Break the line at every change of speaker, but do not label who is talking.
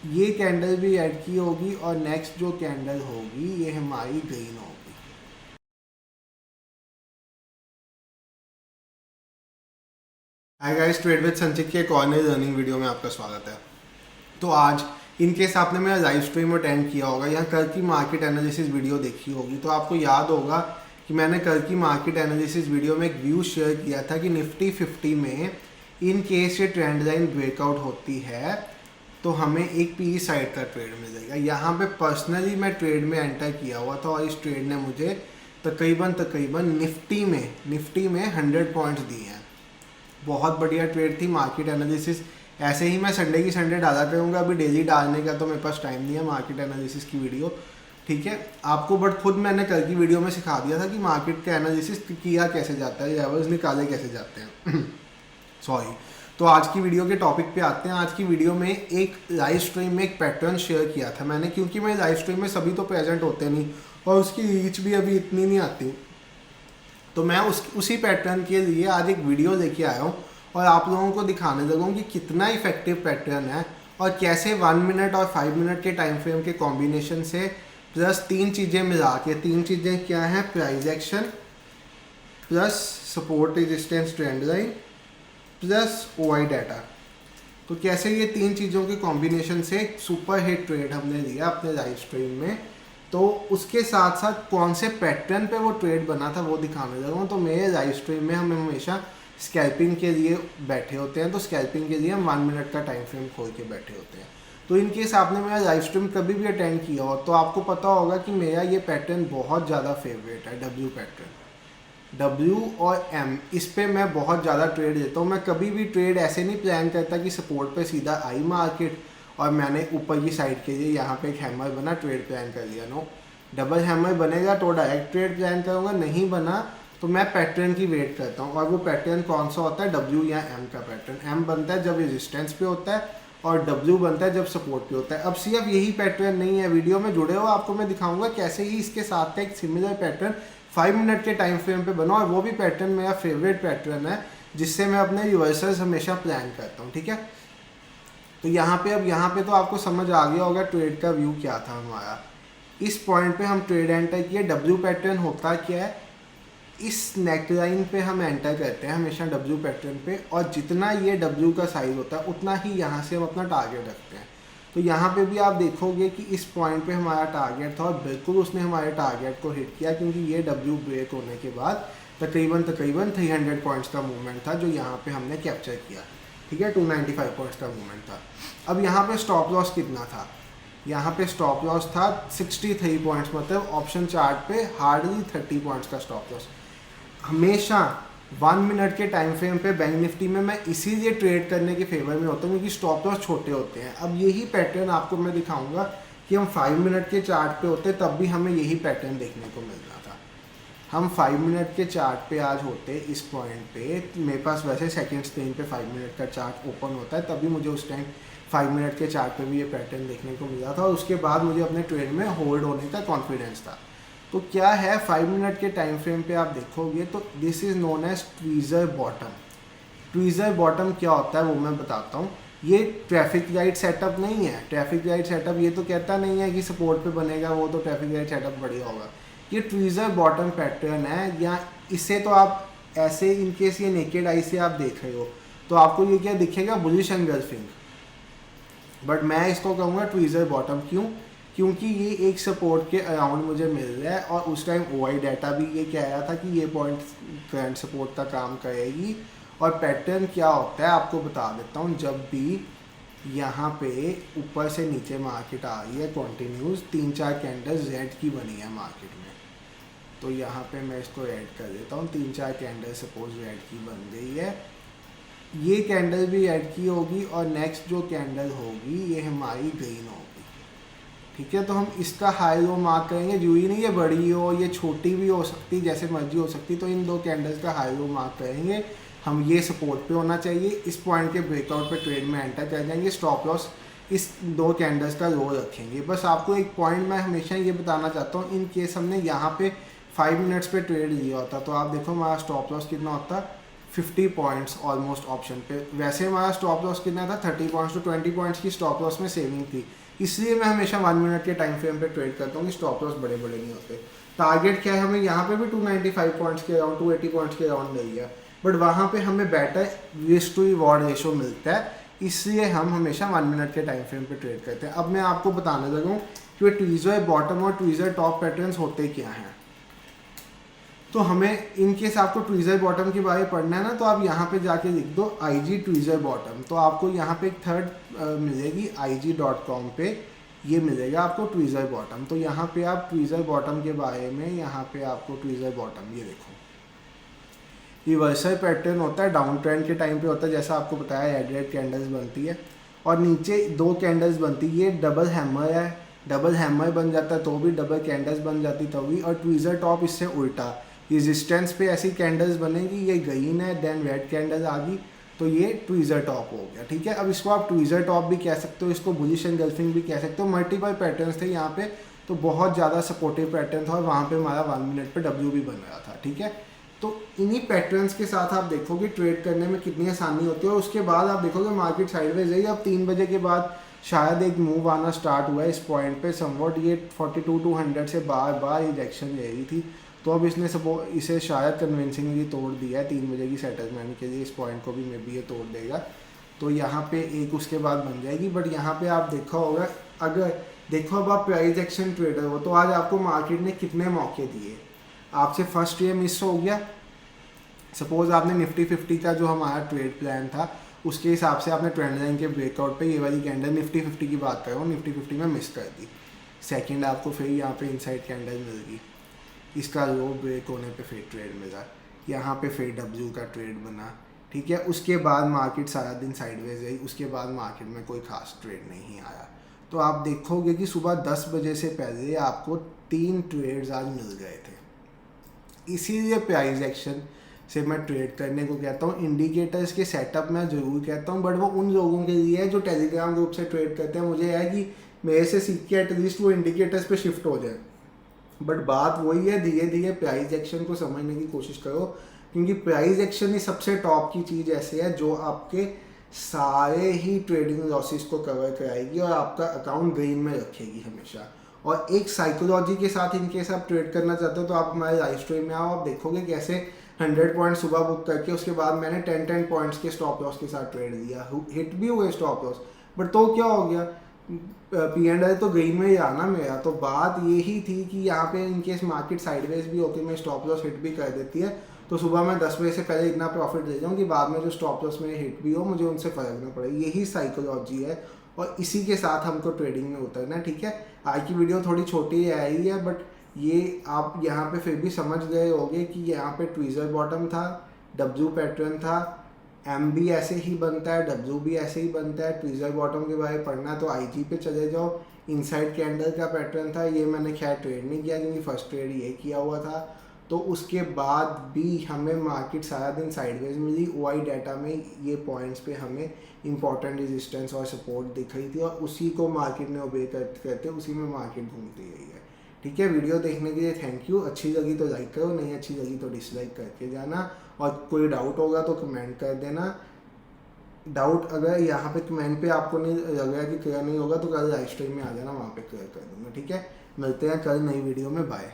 ये कैंडल भी ऐड की होगी और नेक्स्ट जो कैंडल होगी ये हमारी ग्रीन होगी। हाय गाइस, ट्रेड विद संचित के एक और नई लर्निंग वीडियो में आपका स्वागत है। तो आज इन केस आपने मेरा लाइव स्ट्रीम अटेंड किया होगा या कल की मार्केट एनालिसिस वीडियो देखी होगी तो आपको याद होगा कि मैंने कल की मार्केट एनालिसिस वीडियो में एक व्यू शेयर किया था कि निफ्टी 50 में इन केस ये ट्रेंड लाइन ब्रेकआउट होती है तो हमें एक पी साइड का ट्रेड मिलेगा। यहाँ पे पर्सनली मैं ट्रेड में एंटर किया हुआ था और इस ट्रेड ने मुझे तकरीबन निफ्टी में 100 पॉइंट्स दिए हैं। बहुत बढ़िया ट्रेड थी। मार्केट एनालिसिस ऐसे ही मैं संडे की संडे डाला करूँगा, अभी डेली डालने का तो मेरे पास टाइम नहीं है मार्केट एनालिसिस की वीडियो, ठीक है आपको। बट खुद मैंने कल की वीडियो में सिखा दिया था कि मार्केट का एनालिसिस किया कैसे जाता है, लेवल्स निकाले कैसे जाते हैं सॉरी। तो आज की वीडियो के टॉपिक पे आते हैं। आज की वीडियो में एक लाइव स्ट्रीम में एक पैटर्न शेयर किया था मैंने, क्योंकि मेरे लाइव स्ट्रीम में सभी तो प्रेजेंट होते नहीं और उसकी रीच भी अभी इतनी नहीं आती, तो मैं उसी पैटर्न के लिए आज एक वीडियो लेके आया हूँ और आप लोगों को दिखाने लगा हूँ कि कितना इफेक्टिव पैटर्न है और कैसे 1 मिनट और 5 मिनट के टाइम फ्रेम के कॉम्बिनेशन से प्लस 3 चीज़ें मिला के, 3 चीज़ें क्या हैं, price action plus support resistance trend line plus OI data, तो कैसे ये 3 चीज़ों के कॉम्बिनेशन से एक सुपर हिट ट्रेड हमने लिया अपने लाइव स्ट्रीम में। तो उसके साथ साथ कौन से पैटर्न पे वो ट्रेड बना था वो दिखाने लगा हूँ। तो मेरे लाइव स्ट्रीम में हम हमेशा स्कैल्पिंग के लिए बैठे होते हैं, तो स्कैल्पिंग के लिए हम 1 मिनट का टाइम फ्रेम खोल के बैठे होते हैं। तो इन केस आपने मेरा लाइव स्ट्रीम कभी भी अटेंड किया हो तो आपको पता होगा कि मेरा ये पैटर्न बहुत ज़्यादा फेवरेट है, डब्ल्यू पैटर्न। डब्ल्यू और एम, इस पे मैं बहुत ज़्यादा ट्रेड लेता हूँ। मैं कभी भी ट्रेड ऐसे नहीं प्लान करता कि सपोर्ट पे सीधा आई मार्केट और मैंने ऊपर की साइड के लिए यहाँ पे एक हैमर बना ट्रेड प्लान कर लिया। नो, डबल हैमर बनेगा तो डायरेक्ट ट्रेड प्लान करूँगा, नहीं बना तो मैं पैटर्न की वेट करता हूँ। और वो पैटर्न कौन सा होता है, डब्ल्यू या एम का पैटर्न। एम बनता है जब रेजिस्टेंस पे होता है और डब्ल्यू बनता है जब सपोर्ट पे होता है। अब सिर्फ यही पैटर्न नहीं है, वीडियो में जुड़े हो आपको मैं दिखाऊंगा कैसे ही इसके साथ का एक सिमिलर पैटर्न 5 मिनट के टाइम फ्रेम पे बना, और वो भी पैटर्न मेरा फेवरेट पैटर्न है जिससे मैं अपने रिवर्सल्स हमेशा प्लान करता हूँ, ठीक है। तो यहाँ पे तो आपको समझ आ गया होगा ट्रेड का व्यू क्या था हमारा। इस पॉइंट पे हम ट्रेड एंटर किए। डब्ल्यू पैटर्न होता क्या है, इस नेकलाइन पे हम एंटर करते हैं हमेशा डब्ल्यू पैटर्न पे, और जितना ये डब्ल्यू का साइज होता है उतना ही यहाँ से हम अपना टारगेट रखते हैं। तो यहाँ पे भी आप देखोगे कि इस पॉइंट पे हमारा टारगेट था और बिल्कुल उसने हमारे टारगेट को हिट किया, क्योंकि ये डब्ल्यू ब्रेक होने के बाद तकरीबन 300 पॉइंट्स का मूवमेंट था जो यहाँ पे हमने कैप्चर किया, ठीक है। 295 पॉइंट्स का मूवमेंट था। अब यहाँ पे स्टॉप लॉस कितना था, यहाँ पे स्टॉप लॉस था 63 पॉइंट्स, मतलब ऑप्शन चार्ट पे हार्डली 30 पॉइंट्स का स्टॉप लॉस। हमेशा 1 मिनट के टाइम फ्रेम पे बैंक निफ्टी में मैं इसीलिए ट्रेड करने के फेवर में होता हूँ क्योंकि स्टॉप लॉस छोटे होते हैं। अब यही पैटर्न आपको मैं दिखाऊंगा कि हम 5 मिनट के चार्ट पे होते तब भी हमें यही पैटर्न देखने को मिलता था। हम 5 मिनट के चार्ट पे आज होते इस पॉइंट पे, मेरे पास वैसे सेकंड स्क्रीन पे 5 मिनट का चार्ट ओपन होता है, तभी मुझे उस टाइम 5 मिनट के चार्ट पे भी ये पैटर्न देखने को मिला था और उसके बाद मुझे अपने ट्रेड में होल्ड होने का कॉन्फिडेंस था। तो क्या है, 5 मिनट के टाइम फ्रेम पे आप देखोगे तो this is known as tweezer bottom. Tweezer bottom क्या होता है वो मैं बताता हूँ। ये ट्रैफिक लाइट सेटअप नहीं है। ट्रैफिक लाइट सेटअप ये तो कहता नहीं है कि सपोर्ट पे बनेगा, वो तो ट्रैफिक लाइट सेटअप बढ़िया होगा। ये ट्वीज़र बॉटम पैटर्न है, या इससे तो आप ऐसे इनकेस ये नेकेड आई से आप देख रहे हो तो आपको ये क्या दिखेगा, बुलिश एंगल्फिंग, बट मैं इसको कहूँगा ट्वीज़र बॉटम। क्योंकि ये एक सपोर्ट के अराउंड मुझे मिल रहा है और उस टाइम ओआई डाटा भी ये कह रहा था कि ये पॉइंट करंट सपोर्ट का काम करेगी। और पैटर्न क्या होता है आपको बता देता हूँ। जब भी यहाँ पे ऊपर से नीचे मार्केट आ रही है कॉन्टिन्यूस, 3-4 कैंडल्स रेड की बनी है मार्केट में, तो यहाँ पे मैं इसको ऐड कर देता हूँ। 3-4 कैंडल सपोज रेड की बन गई है, ये कैंडल भी ऐड की होगी और नेक्स्ट जो कैंडल होगी ये हमारी ग्रीन होगी, ठीक है। तो हम इसका हाई लो मार्क करेंगे। जरूरी नहीं ये बड़ी हो, ये छोटी भी हो सकती, जैसे मर्जी हो सकती। तो इन 2 कैंडल्स का हाई लो मार्क करेंगे हम। ये सपोर्ट पे होना चाहिए, इस पॉइंट के ब्रेकआउट पे ट्रेड में एंटर कर जाएंगे। स्टॉप लॉस इस 2 कैंडल्स का लो रखेंगे। बस आपको एक पॉइंट मैं हमेशा ये बताना चाहता हूँ, इन केस हमने यहाँ पे 5 मिनट्स पे ट्रेड लिया होता तो आप देखो हमारा स्टॉप लॉस कितना होता, 50 पॉइंट्स ऑलमोस्ट ऑप्शन पे। वैसे हमारा स्टॉप लॉस कितना था, 30 पॉइंट्स टू 20 पॉइंट्स की स्टॉप लॉस में सेविंग थी। इसलिए मैं हमेशा 1 मिनट के टाइम फ्रेम पे ट्रेड करता हूँ कि स्टॉप लॉस बड़े बड़े नहीं होते। टारगेट क्या है, हमें यहाँ पे भी 295 पॉइंट्स के अराउंड 280 पॉइंट्स के अराउंड मिल गया, बट वहाँ पे हमें better risk to reward ratio मिलता है, इसलिए हम हमेशा 1 मिनट के टाइम फ्रेम पे ट्रेड करते हैं। अब मैं आपको बताने लगा हूँ कि ट्वीज़र बॉटम और ट्वीज़र टॉप पैटर्न्स होते क्या हैं। तो हमें इन केस आपको ट्वीज़र बॉटम के बारे में पढ़ना है ना, तो आप यहाँ पे जाके लिख दो IG ट्वीज़र बॉटम, तो आपको यहाँ पे एक थर्ड मिलेगी IG.com पे, ये मिलेगा आपको ट्वीज़र बॉटम। तो यहाँ पे आप ट्वीज़र बॉटम के बारे में, यहाँ पे आपको ट्वीज़र बॉटम ये देखो, रिवर्सल पैटर्न होता है, डाउन ट्रेंड के टाइम पे होता है, जैसा आपको बताया रेड कैंडल्स बनती है और नीचे 2 कैंडल्स बनती है। ये डबल हैमर है, डबल हैमर बन जाता है तो भी, डबल कैंडल्स बन जाती तभी। और ट्वीज़र टॉप इससे उल्टा, रेजिस्टेंस पे ऐसी कैंडल्स बनेगी, ये ग्रीन है देन रेड कैंडल आ गई, तो ये ट्वीज़र टॉप हो गया, ठीक है। अब इसको आप ट्वीज़र टॉप भी कह सकते हो, इसको बुलिश एंगल्फिंग भी कह सकते हो। मल्टीपल पैटर्न्स थे यहाँ पे, तो बहुत ज़्यादा सपोर्टिव पैटर्न था और वहाँ पे हमारा 1 मिनट पे W भी बन रहा था, ठीक है। तो इन्हीं पैटर्न्स के साथ आप देखोगे ट्रेड करने में कितनी आसानी होती है। और उसके बाद आप देखोगे मार्केट साइडवेज है। अब 3 बजे के बाद शायद एक मूव आना स्टार्ट हुआ है इस पॉइंट पे, समवॉट ये 42-200 से बार बार रिजेक्शन ले रही थी, तो अब इसने इसे शायद कन्विंसिंगली तोड़ दिया है 3 बजे की सेटलमेंट के लिए। इस पॉइंट को भी मे बी ये तोड़ देगा, तो यहाँ पे एक उसके बाद बन जाएगी। बट यहाँ पे आप देखा होगा, अगर देखो अब आप प्राइस एक्शन ट्रेडर हो, तो आज आपको मार्केट ने कितने मौके दिए, आपसे फर्स्ट ये मिस हो गया। सपोज आपने निफ्टी 50 का जो हमारा ट्रेड प्लान था उसके हिसाब से आपने ट्रेंड लाइन के ब्रेकआउट पे ये वाली कैंडल, निफ्टी 50 की बात कर रहा हूँ, निफ्टी 50 में मिस कर दी। सेकंड आपको फिर यहाँ पे इनसाइड कैंडल मिल गई, इसका लो ब्रेक होने पे फिर ट्रेड मिला, यहाँ पे फिर W का ट्रेड बना, ठीक है। उसके बाद मार्केट सारा दिन साइडवेज रही, उसके बाद मार्केट में कोई खास ट्रेड नहीं आया। तो आप देखोगे कि सुबह 10 बजे से पहले आपको 3 ट्रेड्स आज मिल गए थे। इसीलिए प्राइस एक्शन से मैं ट्रेड करने को कहता हूँ। इंडिकेटर्स के सेटअप में ज़रूर कहता हूँ, बट वो उन लोगों के लिए है जो टेलीग्राम ग्रुप से ट्रेड करते हैं। मुझे है कि मेरे से सीख के एटलीस्ट वो इंडिकेटर्स पे शिफ्ट हो जाए, बट बात वही है, धीरे धीरे प्राइस एक्शन को समझने की कोशिश करो, क्योंकि प्राइस एक्शन ही सबसे टॉप की चीज़ ऐसे है जो आपके सारे ही ट्रेडिंग लॉसेस को कवर कराएगी और आपका अकाउंट ग्रीन में रखेगी हमेशा। और एक साइकोलॉजी के साथ इनकेस आप ट्रेड करना चाहते हो तो आप हमारे लाइव स्ट्रीम में आओ, आप देखोगे कैसे 100 पॉइंट सुबह बुक करके उसके बाद मैंने 10 पॉइंट्स के स्टॉप लॉस के साथ ट्रेड दिया, हिट भी हुए स्टॉप लॉस, बट तो क्या हो गया, P&L तो ग्रीन में ही आना मेरा। तो बात यही थी कि यहाँ पे इनकेस मार्केट साइडवेज भी होकर मैं स्टॉप लॉस हिट भी कर देती है, तो सुबह मैं 10 बजे से पहले इतना प्रॉफिट ले जाऊँ कि बाद में जो स्टॉप लॉस मेरे हिट भी हो मुझे उनसे फर्क ना पड़े। यही साइकोलॉजी है और इसी के साथ हमको ट्रेडिंग में उतरना है, ठीक है। आज की वीडियो थोड़ी छोटी आई है, बट ये आप यहाँ पे फिर भी समझ गए होगे कि यहाँ पे ट्वीज़र बॉटम था, W पैटर्न था, M भी ऐसे ही बनता है, W भी ऐसे ही बनता है। ट्वीज़र बॉटम के बारे में पढ़ना तो IG पे चले जाओ। इनसाइड कैंडल का पैटर्न था, ये मैंने खैर ट्रेड नहीं किया क्योंकि फर्स्ट ट्रेड ये किया हुआ था। तो उसके बाद भी हमें मार्केट सारा दिन साइडवेज मिली। OI डाटा में ये पॉइंट्स पे हमें इंपॉर्टेंट रेजिस्टेंस और सपोर्ट दिख रही थी और उसी को मार्केट ने ओबे करते उसी में मार्केट घूमती रही है, ठीक है। वीडियो देखने के लिए थैंक यू। अच्छी लगी तो लाइक करो, नहीं अच्छी लगी तो डिसलाइक करके जाना, और कोई डाउट होगा तो कमेंट कर देना। डाउट अगर यहाँ पे कमेंट पे आपको नहीं लग रहा कि क्लियर नहीं होगा तो कल लाइव स्ट्रीम में आ जाना, वहाँ पे क्लियर कर दूँगा, ठीक है। मिलते हैं कल नई वीडियो में, बाय।